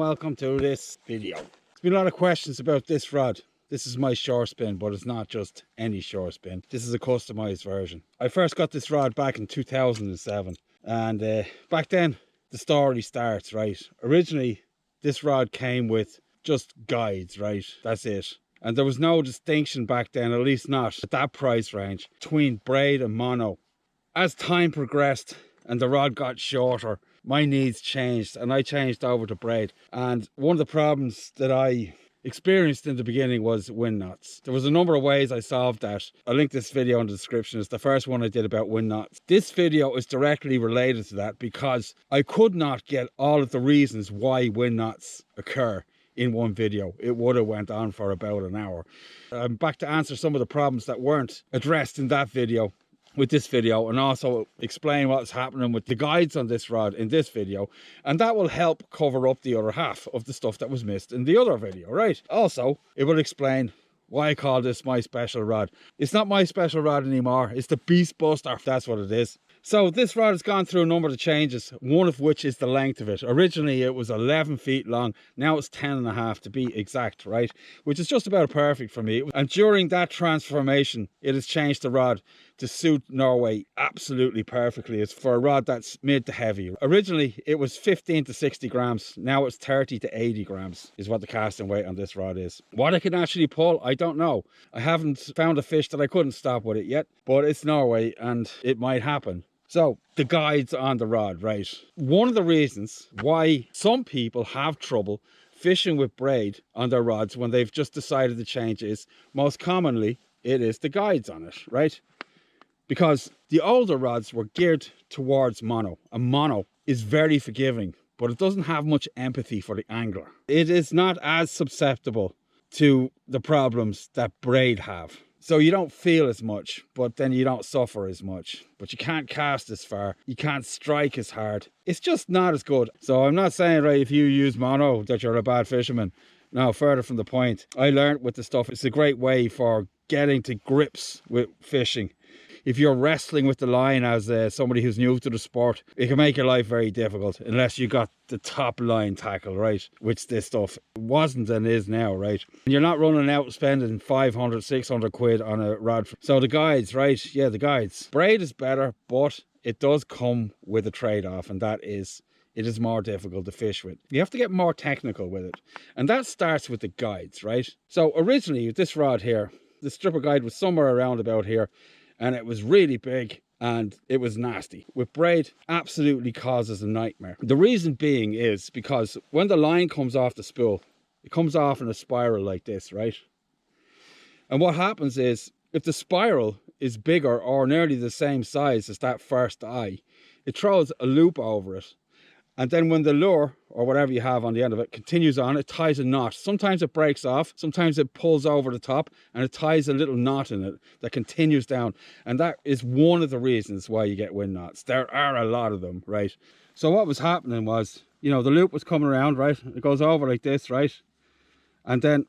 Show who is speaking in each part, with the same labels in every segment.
Speaker 1: welcome to this video. There's been a lot of questions about this rod. This is my shore spin, but it's not just any shore spin. This is a customized version. I first got this rod back in 2007, and back then the story starts, right? Originally this rod came with just guides, right? That's it. And there was no distinction back then, at least not at that price range, between braid and mono. As time progressed and the rod got shorter, my needs changed and I changed over to braid. And one of the problems that I experienced in the beginning was wind knots. There was a number of ways I solved that. I'll link this video in the description. It's the first one I did about wind knots. This video is directly related to that because I could not get all of the reasons why wind knots occur in one video. It would have went on for about an hour. I'm back to answer some of the problems that weren't addressed in that video with this video, and also explain what's happening with the guides on this rod in this video, and that will help cover up the other half of the stuff that was missed in the other video, right? Also, it will explain why I call this my special rod. It's not my special rod anymore, it's the Beast Buster. That's what it is. So this rod has gone through a number of changes, one of which is the length of it. Originally it was 11 feet long, now it's 10.5 to be exact, right? Which is just about perfect for me. And during that transformation, it has changed the rod to suit Norway absolutely perfectly. It's for a rod that's mid to heavy. Originally it was 15 to 60 grams, now it's 30 to 80 grams is what the casting weight on this rod is. What I can actually pull, I don't know. I haven't found a fish that I couldn't stop with it yet, but it's Norway and it might happen. So the guides on the rod, right? One of the reasons why some people have trouble fishing with braid on their rods when they've just decided to change is, most commonly, it is the guides on it, right? Because the older rods were geared towards mono, and mono is very forgiving, but it doesn't have much empathy for the angler. It is not as susceptible to the problems that braid have. So you don't feel as much, but then you don't suffer as much. But you can't cast as far, you can't strike as hard. It's just not as good. So I'm not saying, right, if you use mono that you're a bad fisherman. No, further from the point. I learned with the stuff, it's a great way for getting to grips with fishing. If you're wrestling with the line as somebody who's new to the sport, it can make your life very difficult unless you got the top line tackle, right? Which this stuff wasn't and is now, right? And you're not running out spending 500, 600 quid on a rod. So the guides, right? Yeah, the guides. Braid is better, but it does come with a trade-off, and that is it is more difficult to fish with. You have to get more technical with it. And that starts with the guides, right? So originally, this rod here, the stripper guide was somewhere around about here, and it was really big and it was nasty. With braid, absolutely causes a nightmare. The reason being is because when the line comes off the spool, it comes off in a spiral like this, right? And what happens is, if the spiral is bigger or nearly the same size as that first eye, it throws a loop over it. And then when the lure, or whatever you have on the end of it, continues on, it ties a knot. Sometimes it breaks off, sometimes it pulls over the top, and it ties a little knot in it that continues down. And that is one of the reasons why you get wind knots. There are a lot of them, right? So what was happening was, you know, the loop was coming around, right? It goes over like this, right? And then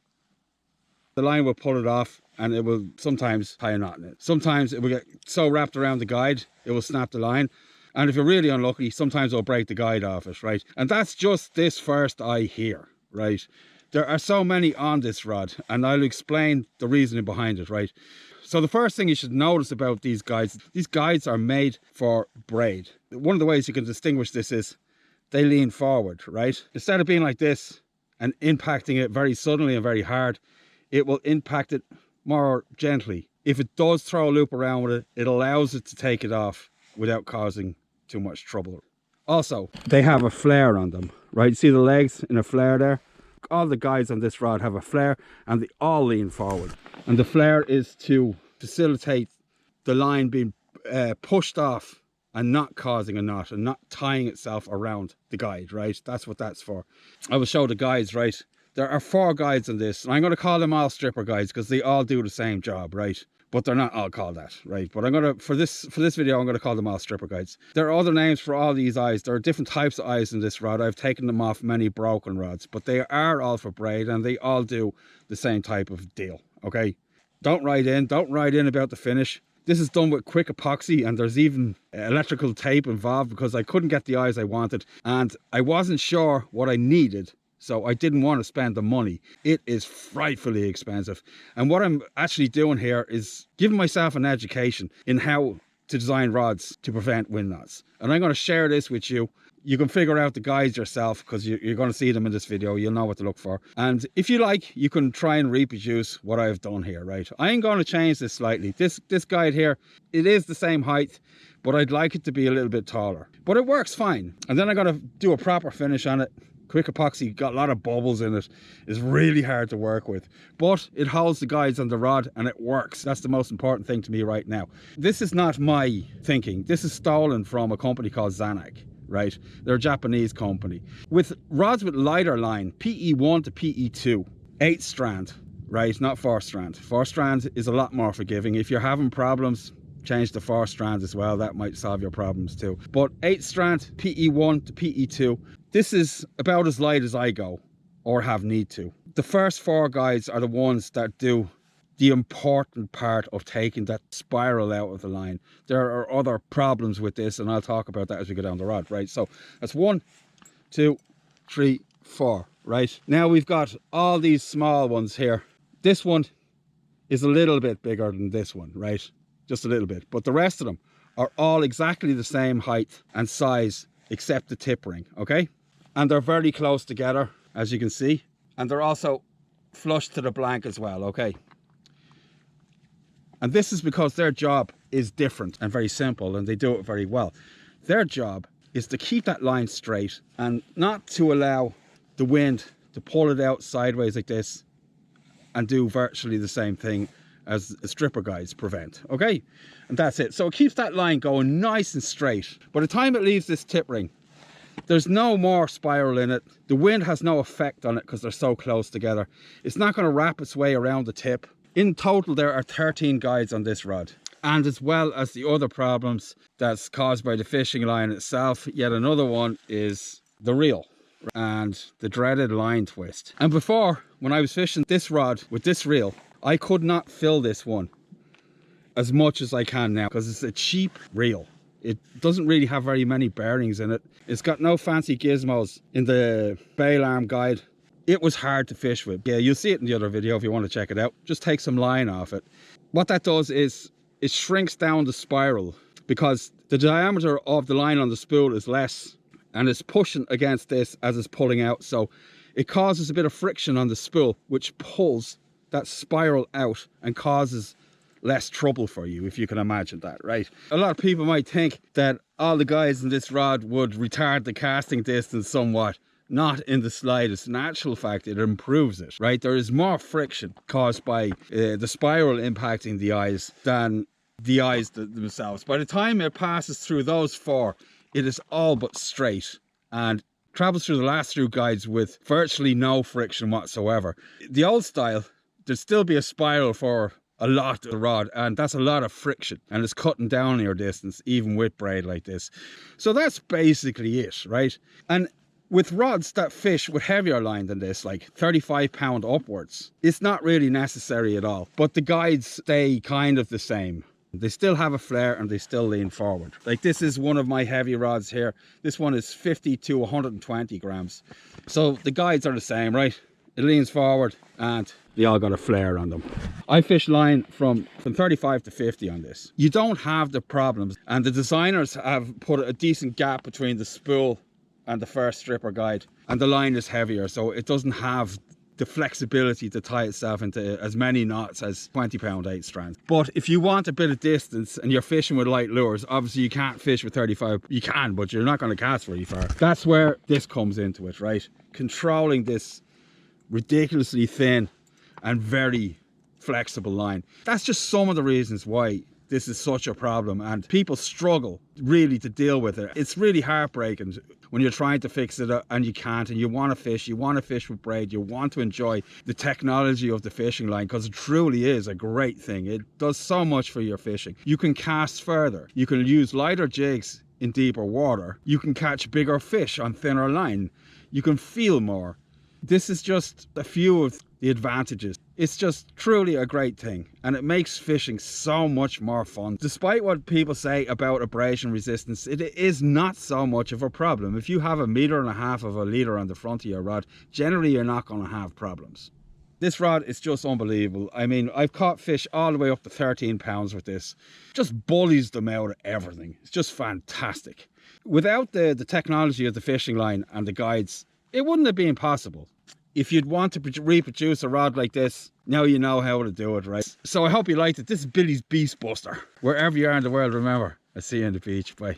Speaker 1: the line will pull it off, and it will sometimes tie a knot in it. Sometimes it will get so wrapped around the guide, it will snap the line. And if you're really unlucky, sometimes it'll break the guide off it, right? And that's just this first eye here, right? There are so many on this rod, and I'll explain the reasoning behind it, right? So the first thing you should notice about these guides are made for braid. One of the ways you can distinguish this is they lean forward, right? Instead of being like this and impacting it very suddenly and very hard, it will impact it more gently. If it does throw a loop around with it, it allows it to take it off without causing too much trouble. Also, they have a flare on them, right? See the legs in a flare there? All the guides on this rod have a flare, and they all lean forward. And the flare is to facilitate the line being pushed off and not causing a knot and not tying itself around the guide, right? That's what that's for. I will show the guides, right? There are 4 guides on this, and I'm going to call them all stripper guides because they all do the same job, right? But they're not all called that, right? But I'm gonna, for this video, I'm gonna call them all stripper guides. There are other names for all these eyes. There are different types of eyes in this rod. I've taken them off many broken rods, but they are all for braid, and they all do the same type of deal, okay? Don't write in about the finish. This is done with quick epoxy, and there's even electrical tape involved because I couldn't get the eyes I wanted, and I wasn't sure what I needed So I didn't want to spend the money. It is frightfully expensive. And what I'm actually doing here is giving myself an education in how to design rods to prevent wind knots. And I'm going to share this with you. You can figure out the guides yourself because you're going to see them in this video. You'll know what to look for. And if you like, you can try and reproduce what I've done here, right? I am going to change this slightly. This guide here, it is the same height, but I'd like it to be a little bit taller. But it works fine. And then I got to do a proper finish on it. Quick epoxy, got a lot of bubbles in it. It's really hard to work with, but it holds the guides on the rod and it works. That's the most important thing to me right now. This is not my thinking. This is stolen from a company called Zanak, right? They're a Japanese company. With rods with lighter line, PE1 to PE2, 8 strand, right? Not 4 strand. 4 strand is a lot more forgiving. If you're having problems, change the 4 strand as well. That might solve your problems too. But 8 strand, PE1 to PE2, this is about as light as I go or have need to. The first 4 guides are the ones that do the important part of taking that spiral out of the line. There are other problems with this, and I'll talk about that as we go down the rod, right? So that's 1, 2, 3, 4, right? Now we've got all these small ones here. This one is a little bit bigger than this one, right? Just a little bit. But the rest of them are all exactly the same height and size except the tip ring, okay? And they're very close together, as you can see. And they're also flush to the blank as well, okay? And this is because their job is different and very simple, and they do it very well. Their job is to keep that line straight and not to allow the wind to pull it out sideways like this and do virtually the same thing as stripper guides prevent, okay? And that's it. So it keeps that line going nice and straight. By the time it leaves this tip ring, there's no more spiral in it. The wind has no effect on it because they're so close together. It's not going to wrap its way around the tip. In total, there are 13 guides on this rod. And as well as the other problems that's caused by the fishing line itself, yet another one is the reel and the dreaded line twist. And before, when I was fishing this rod with this reel, I could not fill this one as much as I can now because it's a cheap reel. It doesn't really have very many bearings in it. It's got no fancy gizmos in the bail arm guide. It was hard to fish with. Yeah, you'll see it in the other video if you want to check it out. Just take some line off it. What that does is it shrinks down the spiral because the diameter of the line on the spool is less and it's pushing against this as it's pulling out. So it causes a bit of friction on the spool, which pulls that spiral out and causes less trouble for you, if you can imagine that, right? A lot of people might think that all the guides in this rod would retard the casting distance somewhat. Not in the slightest. In actual fact, it improves it, right? There is more friction caused by the spiral impacting the eyes than the eyes themselves. By the time it passes through those 4, it is all but straight and travels through the last 2 guides with virtually no friction whatsoever. The old style, there'd still be a spiral for a lot of the rod, and that's a lot of friction, and it's cutting down your distance even with braid like this. So that's basically it, right? And with rods that fish with heavier line than this, like 35 pound upwards, it's not really necessary at all. But the guides stay kind of the same. They still have a flare and they still lean forward. Like this is one of my heavy rods here. This one is 50 to 120 grams. So the guides are the same, right? It leans forward and they all got a flare on them. I fish line from 35 to 50 on this. You don't have the problems, and the designers have put a decent gap between the spool and the first stripper guide, and the line is heavier, so it doesn't have the flexibility to tie itself into as many knots as 20 pound 8 strands. But if you want a bit of distance and you're fishing with light lures, obviously you can't fish with 35. You can, but you're not going to cast very far. That's where this comes into it, right? Controlling this ridiculously thin and very flexible line. That's just some of the reasons why this is such a problem, and people struggle really to deal with it. It's really heartbreaking when you're trying to fix it and you can't, and you want to fish with braid, you want to enjoy the technology of the fishing line, because it truly is a great thing. It does so much for your fishing. You can cast further, you can use lighter jigs in deeper water, you can catch bigger fish on thinner line, you can feel more. This is just a few of the advantages. It's just truly a great thing, and it makes fishing so much more fun. Despite what people say about abrasion resistance, it is not so much of a problem. If you have 1.5 meters of a leader on the front of your rod, generally you're not going to have problems. This rod is just unbelievable. I mean, I've caught fish all the way up to 13 pounds with this. Just bullies them out of everything. It's just fantastic. Without the technology of the fishing line and the guides, it wouldn't have been possible. If you'd want to reproduce a rod like this, now you know how to do it, right? So I hope you liked it. This is Billy's Beast Buster. Wherever you are in the world, remember, I'll see you on the beach. Bye.